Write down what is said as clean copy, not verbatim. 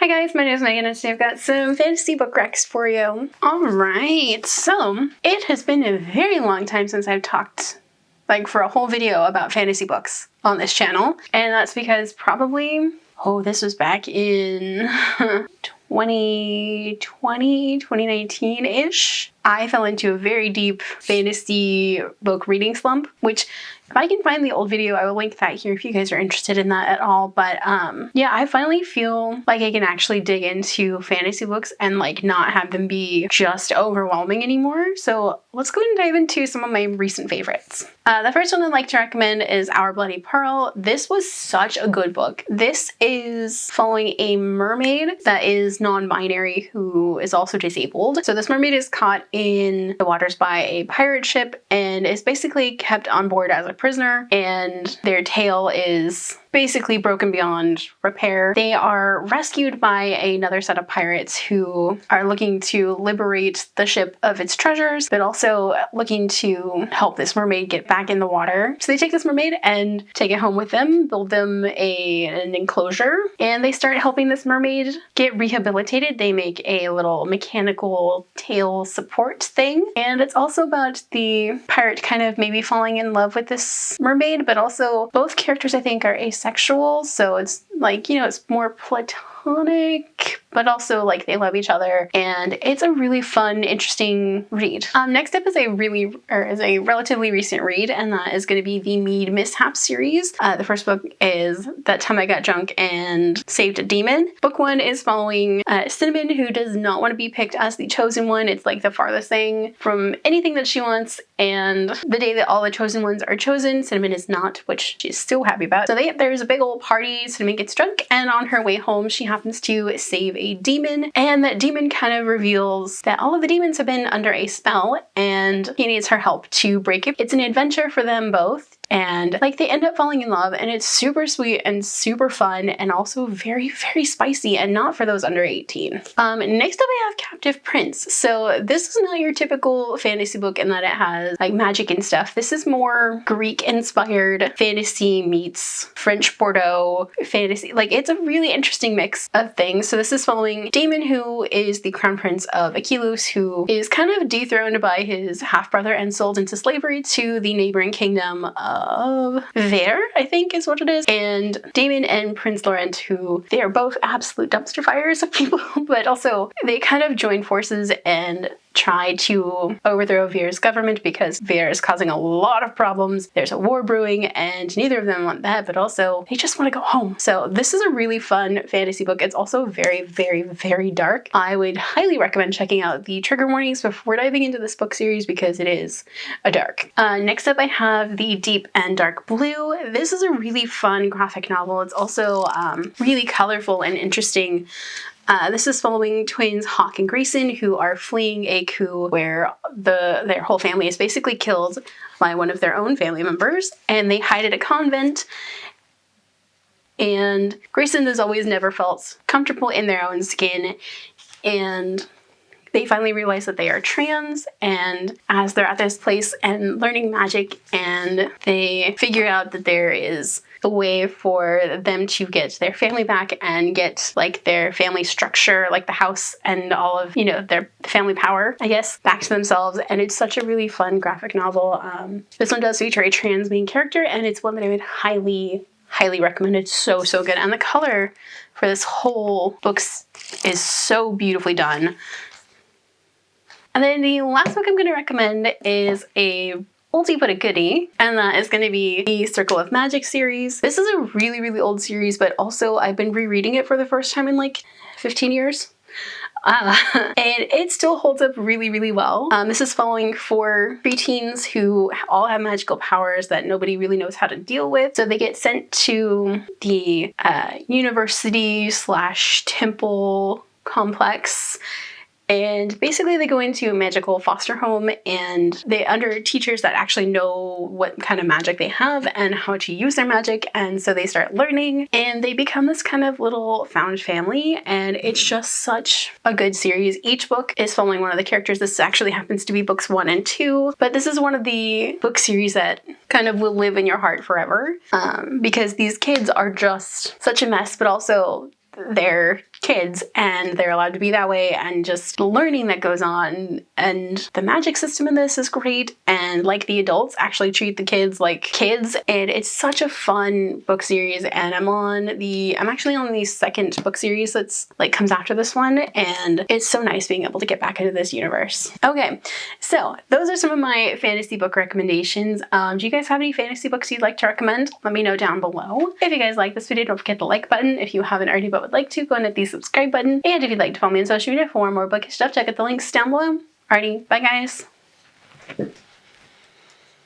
Hi guys, my name is Megan and today I've got some fantasy book recs for you. Alright, so it has been a very long time since I've talked for a whole video about fantasy books on this channel, and that's because probably, this was back in 2020, 2019-ish. I fell into a very deep fantasy book reading slump, which if I can find the old video, I will link that here if you guys are interested in that at all. But yeah, I finally feel like I can actually dig into fantasy books and not have them be just overwhelming anymore. So let's go ahead and dive into some of my recent favorites. The first one I'd like to recommend is Our Bloody Pearl. This was such a good book. This is following a mermaid that is non-binary who is also disabled. So this mermaid is caught in the waters by a pirate ship and is basically kept on board as a prisoner, and their tale is basically broken beyond repair. They are rescued by another set of pirates who are looking to liberate the ship of its treasures, but also looking to help this mermaid get back in the water. So they take this mermaid and take it home with them, build them an enclosure, and they start helping this mermaid get rehabilitated. They make a little mechanical tail support thing, and it's also about the pirate kind of maybe falling in love with this mermaid, but also both characters I think are asexual, so it's it's more platonic, but also they love each other, and it's a really fun, interesting read. Next up is a relatively recent read, and that is going to be the Mead Mishap series. The first book is That Time I Got Drunk and Saved a Demon. Book one is following Cinnamon, who does not want to be picked as the chosen one. It's the farthest thing from anything that she wants, and the day that all the chosen ones are chosen, Cinnamon is not, which she's so happy about. So there's a big old party. Cinnamon gets drunk, and on her way home she happens to save a demon, and that demon kind of reveals that all of the demons have been under a spell and he needs her help to break it. It's an adventure for them both, and they end up falling in love, and it's super sweet and super fun and also very, very spicy and not for those under 18. Next up I have Captive Prince. So this is not your typical fantasy book in that it has magic and stuff. This is more Greek inspired fantasy meets French Bordeaux fantasy. It's a really interesting mix of things. So this is following Damon, who is the crown prince of Achilles, who is kind of dethroned by his half-brother and sold into slavery to the neighboring kingdom of Vere, I think is what it is. And Damon and Prince Laurent, who they are both absolute dumpster fires of people, but also they kind of join forces and try to overthrow Vere's government because Vere is causing a lot of problems. There's a war brewing, and neither of them want that, but also they just want to go home. So this is a really fun fantasy book. It's also very, very, very dark. I would highly recommend checking out the trigger warnings before diving into this book series because it is a dark. Next up I have The Deep and Dark Blue. This is a really fun graphic novel. It's also really colorful and interesting. This is following twins Hawk and Grayson, who are fleeing a coup where their whole family is basically killed by one of their own family members, and they hide at a convent. And Grayson has always never felt comfortable in their own skin, and they finally realize that they are trans, and as they're at this place and learning magic, and they figure out that there is a way for them to get their family back and get their family structure, the house and all of their family power, I guess, back to themselves. And it's such a really fun graphic novel. This one does feature a trans main character, and it's one that I would highly recommend. It's so good, and the color for this whole book is so beautifully done. And then the last book I'm going to recommend is a oldie but a goodie, and that is going to be the Circle of Magic series. This is a really, really old series, but also I've been rereading it for the first time in 15 years. And it still holds up really, really well. This is following 4 preteens who all have magical powers that nobody really knows how to deal with. So they get sent to the university / temple complex, and basically they go into a magical foster home, and they under teachers that actually know what kind of magic they have and how to use their magic, and so they start learning and they become this kind of little found family, and it's just such a good series. Each book is following one of the characters. This actually happens to be books 1 and 2, but this is one of the book series that kind of will live in your heart forever, because these kids are just such a mess, but also they're kids, and they're allowed to be that way, and just the learning that goes on. And the magic system in this is great, and like the adults actually treat the kids like kids, and it's such a fun book series. And I'm actually on the second book series that's like comes after this one, and it's so nice being able to get back into this universe. Okay, so those are some of my fantasy book recommendations. Do you guys have any fantasy books you'd like to recommend? Let me know down below. If you guys like this video, don't forget the like button. If you haven't already but would like to, go and hit the subscribe button. And if you'd like to follow me on social media for more bookish stuff, check out the links down below. Alrighty, bye guys.